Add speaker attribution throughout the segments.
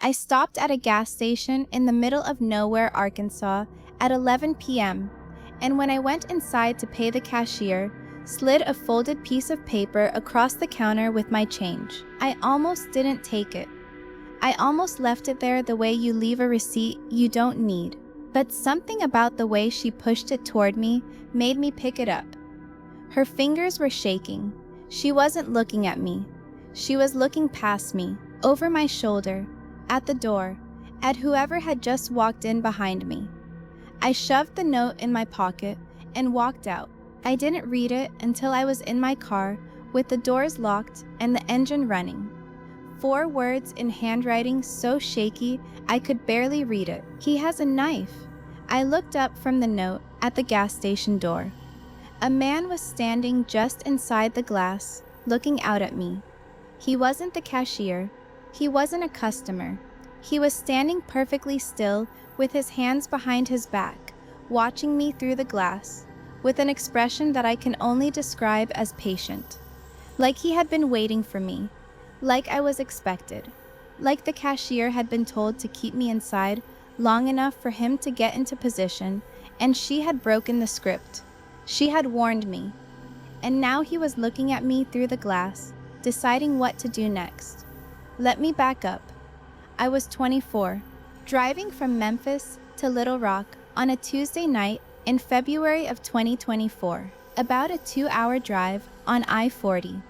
Speaker 1: I stopped at a gas station in the middle of nowhere, Arkansas, at 11 p.m., and when I went inside to pay the cashier, slid a folded piece of paper across the counter with my change. I almost didn't take it. I almost left it there the way you leave a receipt you don't need. But something about the way she pushed it toward me made me pick it up. Her fingers were shaking. She wasn't looking at me. She was looking past me, over my shoulder, at the door, at whoever had just walked in behind me. I shoved the note in my pocket and walked out. I didn't read it until I was in my car with the doors locked and the engine running. 4 words in handwriting so shaky I could barely read it. He has a knife. I looked up from the note at the gas station door. A man was standing just inside the glass, looking out at me. He wasn't the cashier. He wasn't a customer. He was standing perfectly still with his hands behind his back, watching me through the glass, with an expression that I can only describe as patient. Like he had been waiting for me. Like I was expected. Like the cashier had been told to keep me inside long enough for him to get into position, and she had broken the script. She had warned me. And now he was looking at me through the glass, deciding what to do next. Let me back up. I was 24, driving from Memphis to Little Rock on a Tuesday night in February of 2024, about a 2-hour drive on I-40.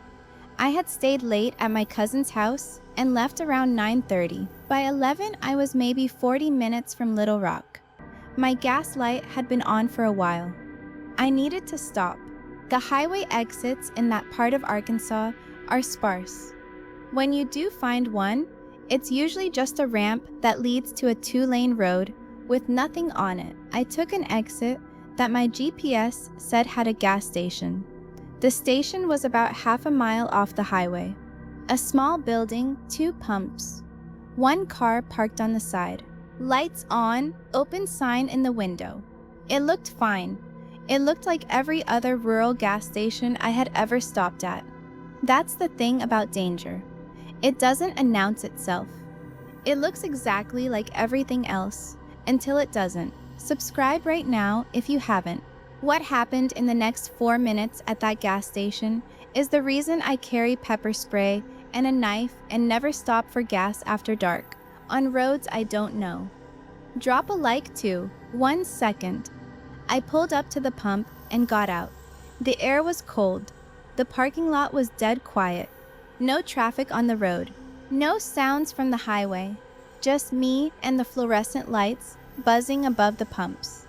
Speaker 1: I had stayed late at my cousin's house and left around 9:30. By 11, I was maybe 40 minutes from Little Rock. My gas light had been on for a while. I needed to stop. The highway exits in that part of Arkansas are sparse. When you do find one, it's usually just a ramp that leads to a 2-lane road with nothing on it. I took an exit that my GPS said had a gas station. The station was about half a mile off the highway. A small building, 2 pumps. 1 car parked on the side. Lights on, open sign in the window. It looked fine. It looked like every other rural gas station I had ever stopped at. That's the thing about danger. It doesn't announce itself. It looks exactly like everything else until it doesn't. Subscribe right now if you haven't. What happened in the next 4 minutes at that gas station is the reason I carry pepper spray and a knife and never stop for gas after dark, on roads I don't know. Drop a like too. 1 second. I pulled up to the pump and got out. The air was cold. The parking lot was dead quiet. No traffic on the road. No sounds from the highway. Just me and the fluorescent lights buzzing above the pumps.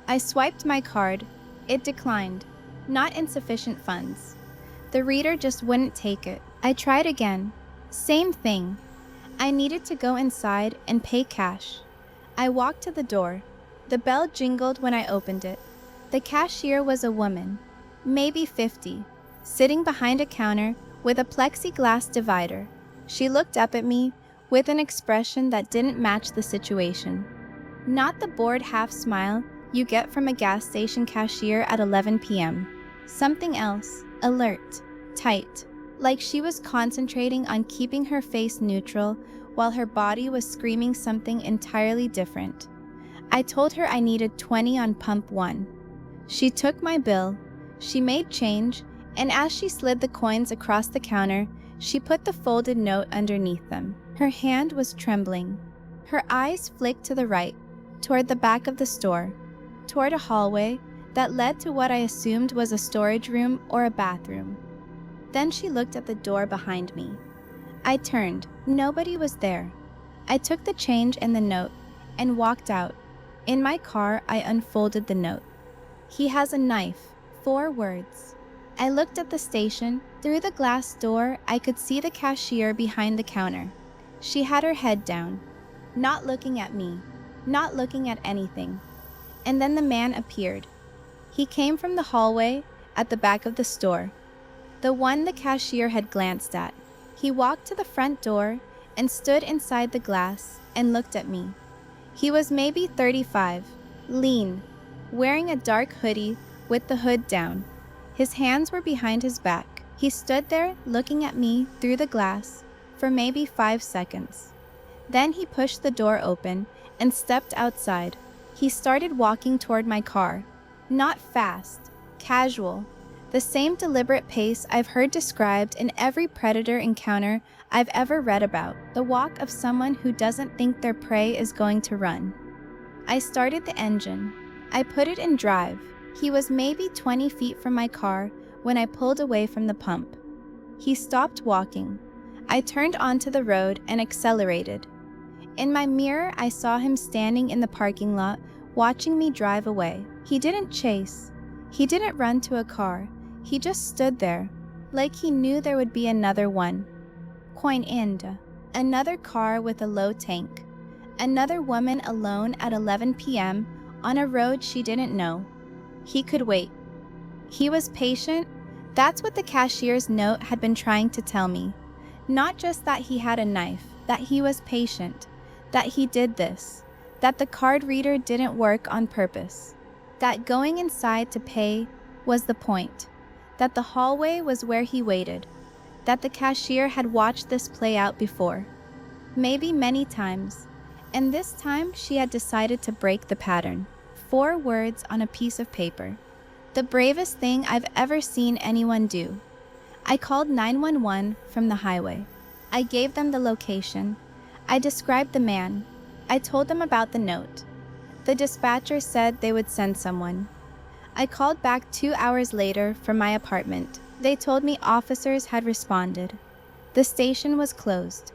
Speaker 1: I swiped my card. It declined. Not insufficient funds. The reader just wouldn't take it. I tried again. Same thing. I needed to go inside and pay cash. I walked to the door. The bell jingled when I opened it. The cashier was a woman, maybe 50, sitting behind a counter with a plexiglass divider. She looked up at me with an expression that didn't match the situation. Not the bored half smile you get from a gas station cashier at 11 p.m. Something else, alert, tight, like she was concentrating on keeping her face neutral while her body was screaming something entirely different. I told her I needed 20 on pump 1. She took my bill, she made change, and as she slid the coins across the counter, she put the folded note underneath them. Her hand was trembling. Her eyes flicked to the right, toward the back of the store, toward a hallway that led to what I assumed was a storage room or a bathroom. Then she looked at the door behind me. I turned. Nobody was there. I took the change and the note and walked out. In my car, I unfolded the note. He has a knife. 4 words. I looked at the station. Through the glass door, I could see the cashier behind the counter. She had her head down, not looking at me, not looking at anything. And then the man appeared. He came from the hallway at the back of the store, the one the cashier had glanced at. He walked to the front door and stood inside the glass and looked at me. He was maybe 35, lean, wearing a dark hoodie with the hood down. His hands were behind his back. He stood there looking at me through the glass for maybe 5 seconds. Then he pushed the door open and stepped outside. He started walking toward my car. Not fast, casual, the same deliberate pace I've heard described in every predator encounter I've ever read about, the walk of someone who doesn't think their prey is going to run. I started the engine. I put it in drive. He was maybe 20 feet from my car when I pulled away from the pump. He stopped walking. I turned onto the road and accelerated. In my mirror, I saw him standing in the parking lot, watching me drive away. He didn't chase. He didn't run to a car. He just stood there, like he knew there would be another one. Coin end. Another car with a low tank. Another woman alone at 11 p.m. on a road she didn't know. He could wait. He was patient. That's what the cashier's note had been trying to tell me. Not just that he had a knife, that he was patient, that he did this, that the card reader didn't work on purpose, that going inside to pay was the point, that the hallway was where he waited, that the cashier had watched this play out before, maybe many times, and this time she had decided to break the pattern. 4 words on a piece of paper. The bravest thing I've ever seen anyone do. I called 911 from the highway. I gave them the location. I described the man. I told them about the note. The dispatcher said they would send someone. I called back 2 hours later from my apartment. They told me officers had responded. The station was closed.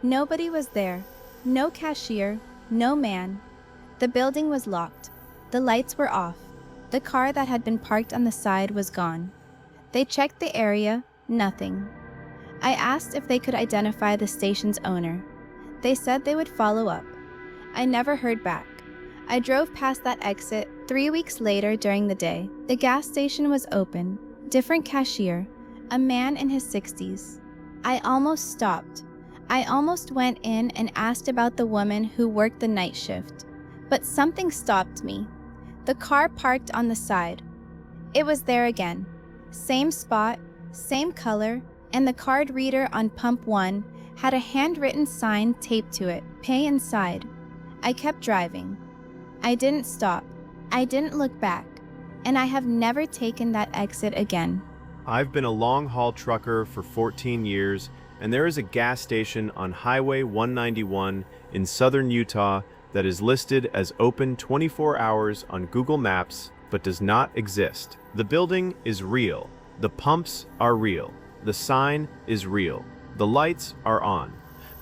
Speaker 1: Nobody was there. No cashier, no man. The building was locked. The lights were off. The car that had been parked on the side was gone. They checked the area, nothing. I asked if they could identify the station's owner. They said they would follow up. I never heard back. I drove past that exit 3 weeks later during the day. The gas station was open, different cashier, a man in his 60s. I almost stopped. I almost went in and asked about the woman who worked the night shift. But something stopped me. The car parked on the side. It was there again. Same spot, same color, and the card reader on pump 1 had a handwritten sign taped to it, "Pay inside." I kept driving. I didn't stop. I didn't look back. And I have never taken that exit again.
Speaker 2: I've been a long-haul trucker for 14 years, and there is a gas station on Highway 191 in southern Utah that is listed as open 24 hours on Google Maps, but does not exist. The building is real. The pumps are real. The sign is real. The lights are on.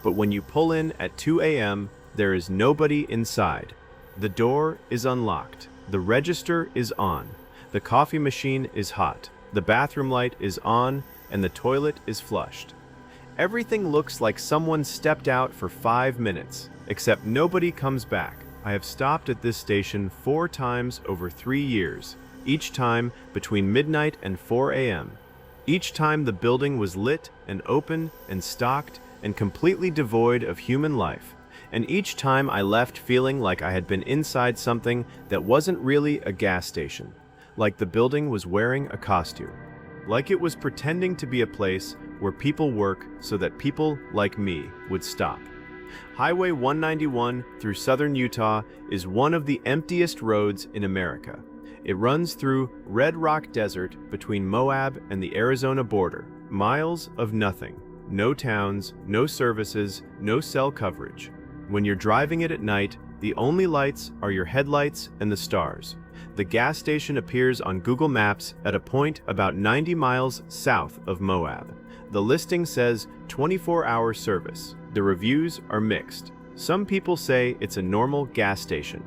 Speaker 2: But when you pull in at 2 a.m., there is nobody inside. The door is unlocked. The register is on. The coffee machine is hot. The bathroom light is on, and the toilet is flushed. Everything looks like someone stepped out for 5 minutes, except nobody comes back. I have stopped at this station 4 times over 3 years, each time between midnight and 4 a.m. Each time the building was lit and open and stocked and completely devoid of human life. And each time I left feeling like I had been inside something that wasn't really a gas station, like the building was wearing a costume, like it was pretending to be a place where people work so that people like me would stop. Highway 191 through southern Utah is one of the emptiest roads in America. It runs through Red Rock Desert between Moab and the Arizona border. Miles of nothing. No towns, no services, no cell coverage. When you're driving it at night, the only lights are your headlights and the stars. The gas station appears on Google Maps at a point about 90 miles south of Moab. The listing says 24-hour service. The reviews are mixed. Some people say it's a normal gas station.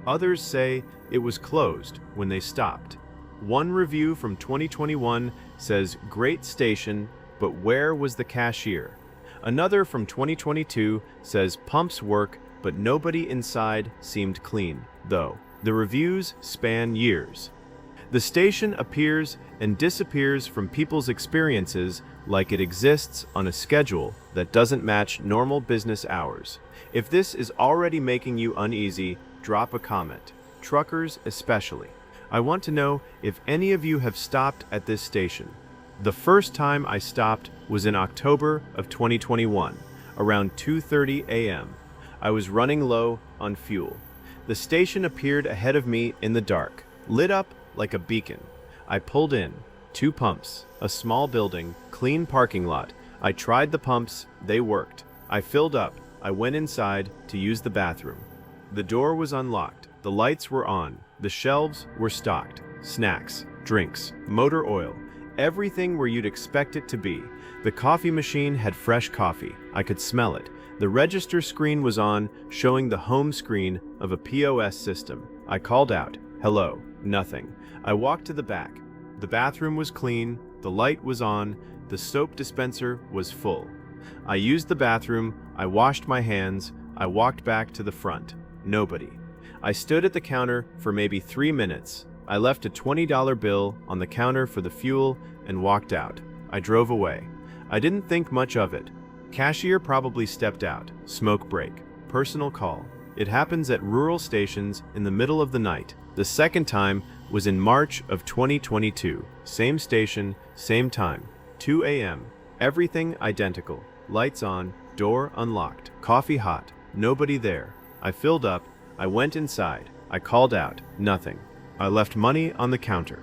Speaker 2: Others say it was closed when they stopped. One review from 2021 says, "Great station, but where was the cashier?" Another from 2022 says, "Pumps work, but nobody inside seemed clean," though. The reviews span years. The station appears and disappears from people's experiences like it exists on a schedule that doesn't match normal business hours. If this is already making you uneasy, drop a comment. Truckers especially. I want to know if any of you have stopped at this station. The first time I stopped was in October of 2021, around 2:30 a.m. I was running low on fuel. The station appeared ahead of me in the dark, lit up like a beacon. I pulled in. 2 pumps, a small building, clean parking lot. I tried the pumps, they worked. I filled up. I went inside to use the bathroom. The door was unlocked. The lights were on. The shelves were stocked. Snacks, drinks, motor oil, everything where you'd expect it to be. The coffee machine had fresh coffee. I could smell it. The register screen was on, showing the home screen of a POS system. I called out, "Hello." Nothing. I walked to the back. The bathroom was clean. The light was on. The soap dispenser was full. I used the bathroom. I washed my hands. I walked back to the front. Nobody. I stood at the counter for maybe 3 minutes. I left a $20 bill on the counter for the fuel and walked out. I drove away. I didn't think much of it. Cashier probably stepped out. Smoke break. Personal call. It happens at rural stations in the middle of the night. The second time was in March of 2022. Same station, same time. 2 a.m. Everything identical. Lights on, door unlocked, coffee hot, nobody there. I filled up. I went inside. I called out. Nothing. I left money on the counter.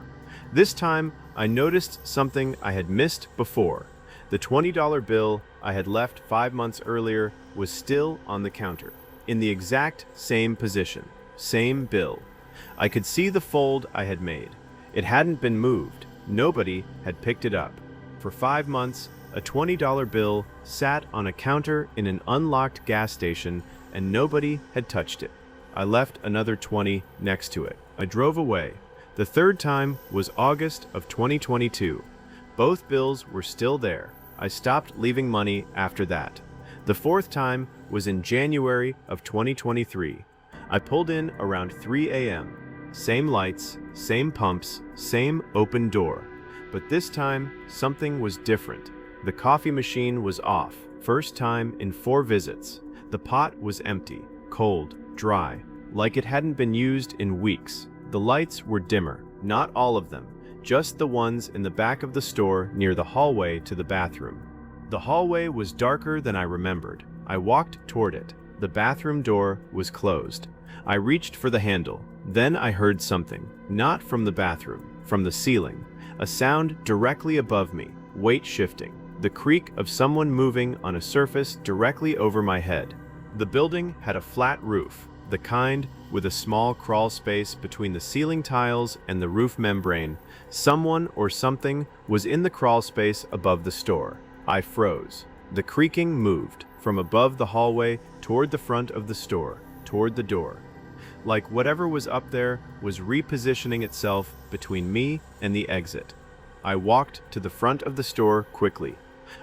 Speaker 2: This time, I noticed something I had missed before. The $20 bill I had left 5 months earlier was still on the counter, in the exact same position, same bill. I could see the fold I had made. It hadn't been moved. Nobody had picked it up. For 5 months, a $20 bill sat on a counter in an unlocked gas station, and nobody had touched it. I left another 20 next to it. I drove away. The third time was August of 2022. Both bills were still there. I stopped leaving money after that. The fourth time was in January of 2023. I pulled in around 3 a.m. Same lights, same pumps, same open door. But this time, something was different. The coffee machine was off. First time in 4 visits. The pot was empty, cold, dry, like it hadn't been used in weeks. The lights were dimmer, not all of them, just the ones in the back of the store near the hallway to the bathroom. The hallway was darker than I remembered. I walked toward it. The bathroom door was closed. I reached for the handle. Then I heard something, not from the bathroom, from the ceiling. A sound directly above me, weight shifting, the creak of someone moving on a surface directly over my head. The building had a flat roof, the kind with a small crawl space between the ceiling tiles and the roof membrane. Someone or something was in the crawl space above the store. I froze. The creaking moved from above the hallway toward the front of the store, toward the door. Like whatever was up there was repositioning itself between me and the exit. I walked to the front of the store quickly.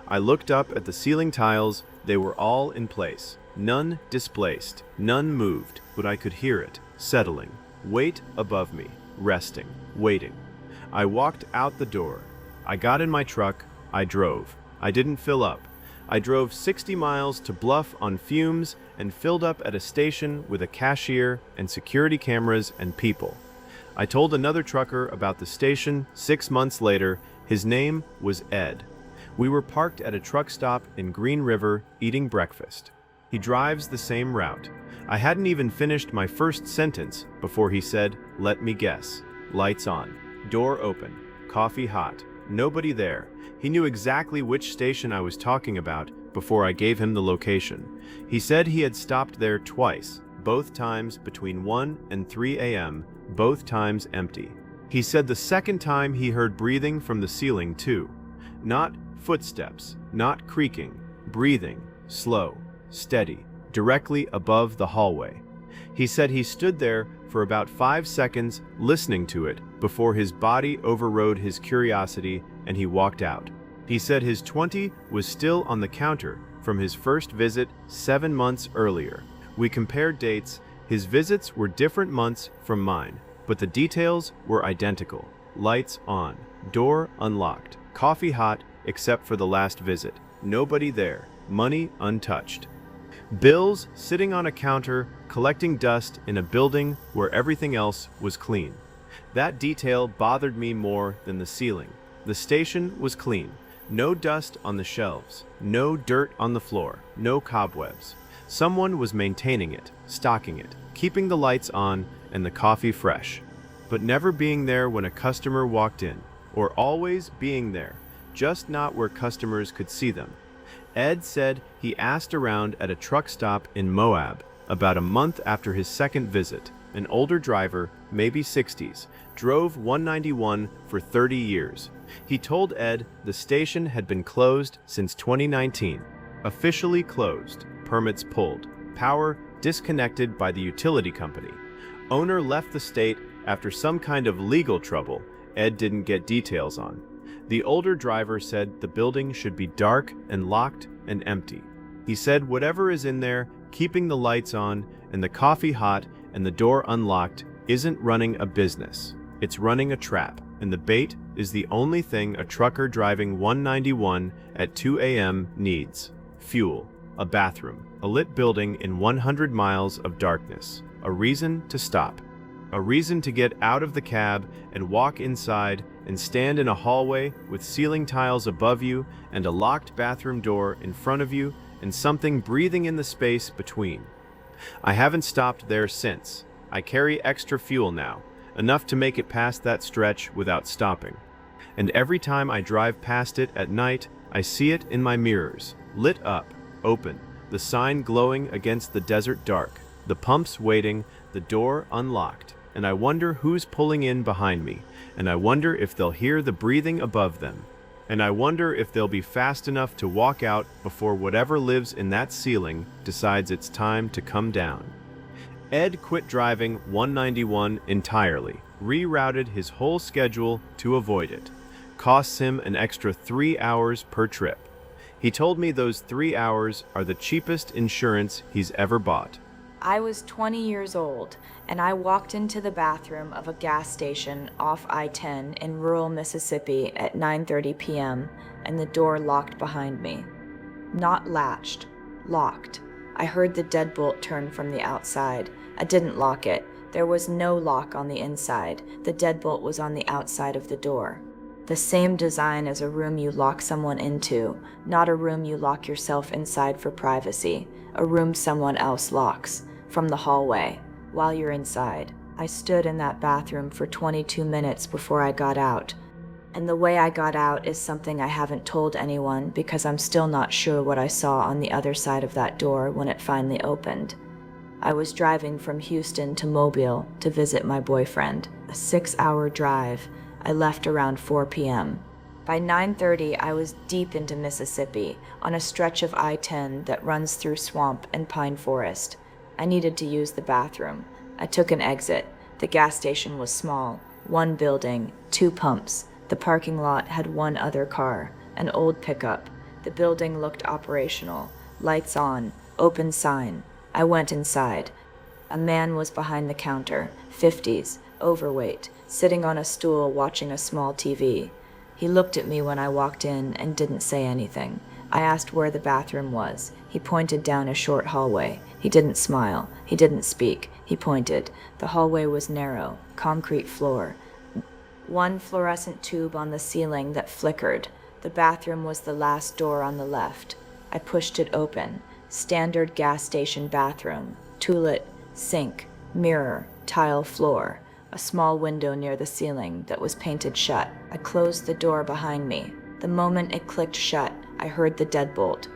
Speaker 2: I looked up at the ceiling tiles. They were all in place. None displaced, none moved, but I could hear it, settling. Weight above me, resting, waiting. I walked out the door. I got in my truck. I drove. I didn't fill up. I drove 60 miles to Bluff on fumes and filled up at a station with a cashier and security cameras and people. I told another trucker about the station 6 months later. His name was Ed. We were parked at a truck stop in Green River eating breakfast. He drives the same route. I hadn't even finished my first sentence before he said, "Let me guess." Lights on. Door open. Coffee hot. Nobody there. He knew exactly which station I was talking about before I gave him the location. He said he had stopped there twice, both times between 1 and 3 a.m., both times empty. He said the second time he heard breathing from the ceiling too. Not footsteps, not creaking, breathing, slow, steady, directly above the hallway. He said he stood there for about 5 seconds listening to it before his body overrode his curiosity and he walked out. He said his 20 was still on the counter from his first visit 7 months earlier. We compared dates. His visits were different months from mine, but the details were identical. Lights on, door unlocked, coffee hot except for the last visit, nobody there, money untouched. Bills sitting on a counter, collecting dust in a building where everything else was clean. That detail bothered me more than the ceiling. The station was clean. No dust on the shelves, no dirt on the floor, no cobwebs. Someone was maintaining it, stocking it, keeping the lights on and the coffee fresh, but never being there when a customer walked in, or always being there, just not where customers could see them. Ed said he asked around at a truck stop in Moab about a month after his second visit. An older driver, maybe 60s, drove 191 for 30 years. He told Ed the station had been closed since 2019. Officially closed, permits pulled, power disconnected by the utility company. Owner left the state after some kind of legal trouble Ed didn't get details on. The older driver said the building should be dark and locked and empty. He said whatever is in there, keeping the lights on and the coffee hot and the door unlocked, isn't running a business. It's running a trap, and the bait is the only thing a trucker driving 191 at 2 a.m. needs. Fuel, a bathroom, a lit building in 100 miles of darkness, a reason to stop. A reason to get out of the cab and walk inside and stand in a hallway with ceiling tiles above you and a locked bathroom door in front of you and something breathing in the space between. I haven't stopped there since. I carry extra fuel now, enough to make it past that stretch without stopping. And every time I drive past it at night, I see it in my mirrors, lit up, open, the sign glowing against the desert dark, the pumps waiting, the door unlocked. And I wonder who's pulling in behind me, and I wonder if they'll hear the breathing above them, and I wonder if they'll be fast enough to walk out before whatever lives in that ceiling decides it's time to come down. Ed quit driving 191 entirely, rerouted his whole schedule to avoid it. Costs him an extra 3 hours per trip. He told me those 3 hours are the cheapest insurance he's ever bought.
Speaker 3: I was 20 years old, and I walked into the bathroom of a gas station off I-10 in rural Mississippi at 9:30 p.m., and the door locked behind me. Not latched, locked. I heard the deadbolt turn from the outside. I didn't lock it. There was no lock on the inside. The deadbolt was on the outside of the door. The same design as a room you lock someone into, not a room you lock yourself inside for privacy, a room someone else locks. From the hallway, while you're inside. I stood in that bathroom for 22 minutes before I got out. And the way I got out is something I haven't told anyone because I'm still not sure what I saw on the other side of that door when it finally opened. I was driving from Houston to Mobile to visit my boyfriend. A 6-hour drive. I left around 4 p.m. By 9:30, I was deep into Mississippi, on a stretch of I-10 that runs through swamp and pine forest. I needed to use the bathroom. I took an exit. The gas station was small. 1 building, 2 pumps. The parking lot had 1 other car, an old pickup. The building looked operational. Lights on, open sign. I went inside. A man was behind the counter, 50s, overweight, sitting on a stool watching a small TV. He looked at me when I walked in and didn't say anything. I asked where the bathroom was. He pointed down a short hallway. He didn't smile. He didn't speak. He pointed. The hallway was narrow, concrete floor. 1 fluorescent tube on the ceiling that flickered. The bathroom was the last door on the left. I pushed it open. Standard gas station bathroom. Toilet, sink, mirror, tile floor. A small window near the ceiling that was painted shut. I closed the door behind me. The moment it clicked shut, I heard the deadbolt.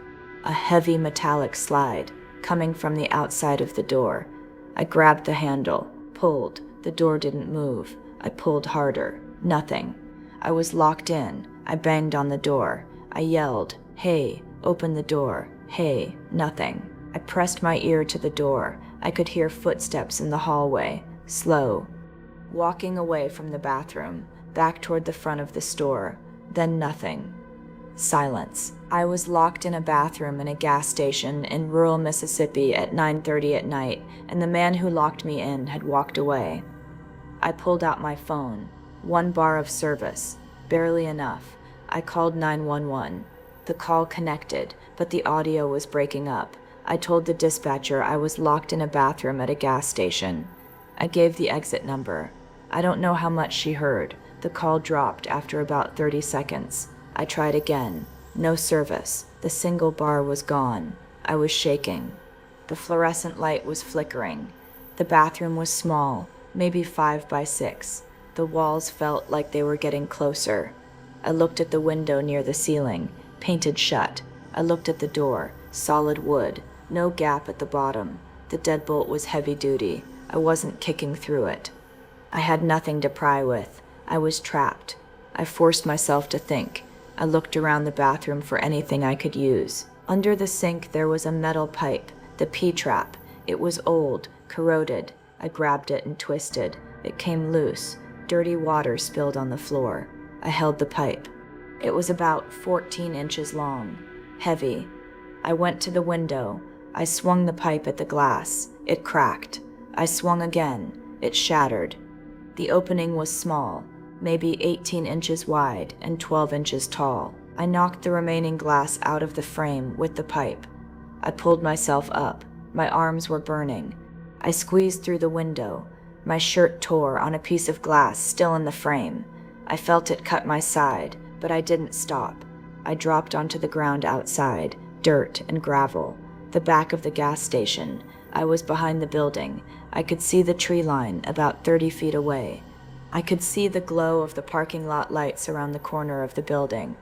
Speaker 3: A heavy metallic slide, coming from the outside of the door. I grabbed the handle, pulled. The door didn't move. I pulled harder. Nothing. I was locked in. I banged on the door. I yelled, "Hey, open the door. Hey," nothing. I pressed my ear to the door. I could hear footsteps in the hallway, slow. Walking away from the bathroom, back toward the front of the store. Then nothing. Silence. I was locked in a bathroom in a gas station in rural Mississippi at 9:30 at night, and the man who locked me in had walked away. I pulled out my phone. 1 bar of service. Barely enough. I called 911. The call connected, but the audio was breaking up. I told the dispatcher I was locked in a bathroom at a gas station. I gave the exit number. I don't know how much she heard. The call dropped after about 30 seconds. I tried again. No service. The single bar was gone. I was shaking. The fluorescent light was flickering. The bathroom was small, maybe 5 by 6. The walls felt like they were getting closer. I looked at the window near the ceiling, painted shut. I looked at the door, solid wood, no gap at the bottom. The deadbolt was heavy duty. I wasn't kicking through it. I had nothing to pry with. I was trapped. I forced myself to think. I looked around the bathroom for anything I could use. Under the sink there was a metal pipe, the P-trap. It was old, corroded. I grabbed it and twisted. It came loose. Dirty water spilled on the floor. I held the pipe. It was about 14 inches long, heavy. I went to the window. I swung the pipe at the glass. It cracked. I swung again. It shattered. The opening was small, maybe 18 inches wide and 12 inches tall. I knocked the remaining glass out of the frame with the pipe. I pulled myself up. My arms were burning. I squeezed through the window. My shirt tore on a piece of glass still in the frame. I felt it cut my side, but I didn't stop. I dropped onto the ground outside, dirt and gravel. The back of the gas station. I was behind the building. I could see the tree line about 30 feet away. I could see the glow of the parking lot lights around the corner of the building.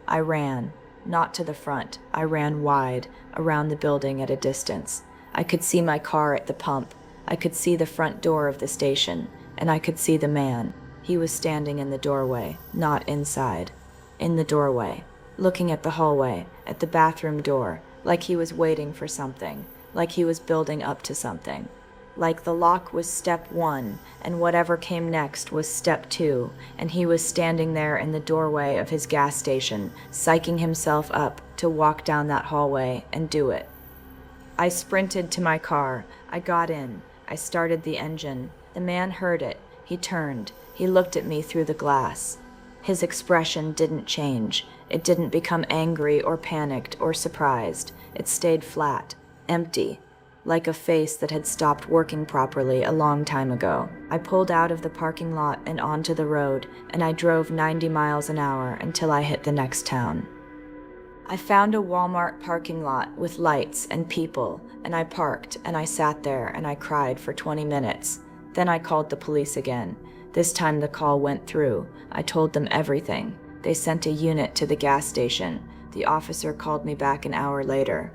Speaker 3: I ran, not to the front. I ran wide, around the building at a distance. I could see my car at the pump. I could see the front door of the station, and I could see the man. He was standing in the doorway, not inside. In the doorway, looking at the hallway, at the bathroom door, like he was waiting for something, like he was building up to something. Like the lock was step 1, and whatever came next was step 2, and he was standing there in the doorway of his gas station, psyching himself up to walk down that hallway and do it. I sprinted to my car. I got in. I started the engine. The man heard it. He turned. He looked at me through the glass. His expression didn't change. It didn't become angry or panicked or surprised. It stayed flat, empty, like a face that had stopped working properly a long time ago. I pulled out of the parking lot and onto the road, and I drove 90 miles an hour until I hit the next town. I found a Walmart parking lot with lights and people, and I parked, and I sat there, and I cried for 20 minutes. Then I called the police again. This time the call went through. I told them everything. They sent a unit to the gas station. The officer called me back an hour later.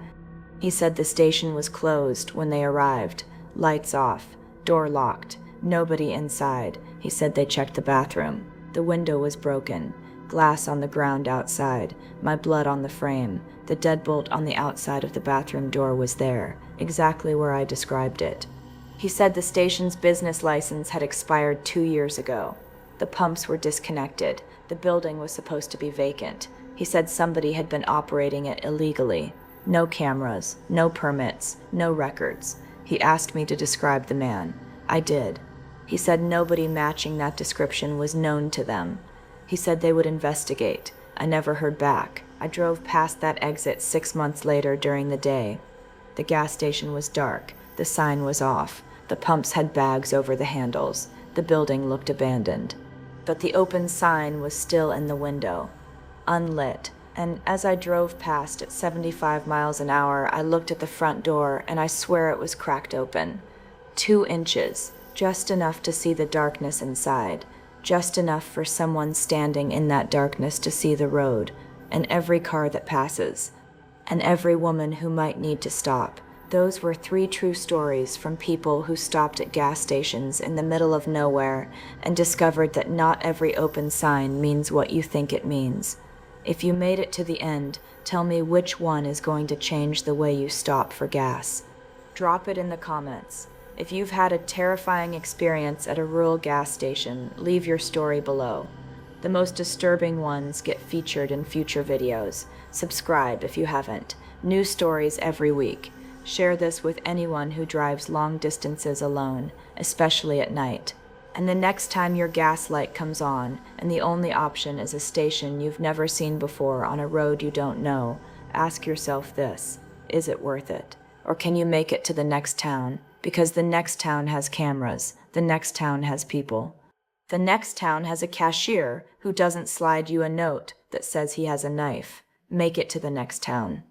Speaker 3: He said the station was closed when they arrived. Lights off, door locked, nobody inside. He said they checked the bathroom. The window was broken. Glass on the ground outside, my blood on the frame. The deadbolt on the outside of the bathroom door was there, exactly where I described it. He said the station's business license had expired 2 years ago. The pumps were disconnected. The building was supposed to be vacant. He said somebody had been operating it illegally. No cameras, no permits, no records. He asked me to describe the man. I did. He said nobody matching that description was known to them. He said they would investigate. I never heard back. I drove past that exit 6 months later during the day. The gas station was dark. The sign was off. The pumps had bags over the handles. The building looked abandoned. But the open sign was still in the window, unlit, and as I drove past at 75 miles an hour, I looked at the front door, and I swear it was cracked open. 2 inches, just enough to see the darkness inside, just enough for someone standing in that darkness to see the road, and every car that passes, and every woman who might need to stop. Those were 3 true stories from people who stopped at gas stations in the middle of nowhere and discovered that not every open sign means what you think it means. If you made it to the end, tell me which one is going to change the way you stop for gas. Drop it in the comments. If you've had a terrifying experience at a rural gas station, leave your story below. The most disturbing ones get featured in future videos. Subscribe if you haven't. New stories every week. Share this with anyone who drives long distances alone, especially at night. And the next time your gas light comes on, and the only option is a station you've never seen before on a road you don't know, ask yourself this: is it worth it? Or can you make it to the next town? Because the next town has cameras, the next town has people. The next town has a cashier who doesn't slide you a note that says he has a knife. Make it to the next town.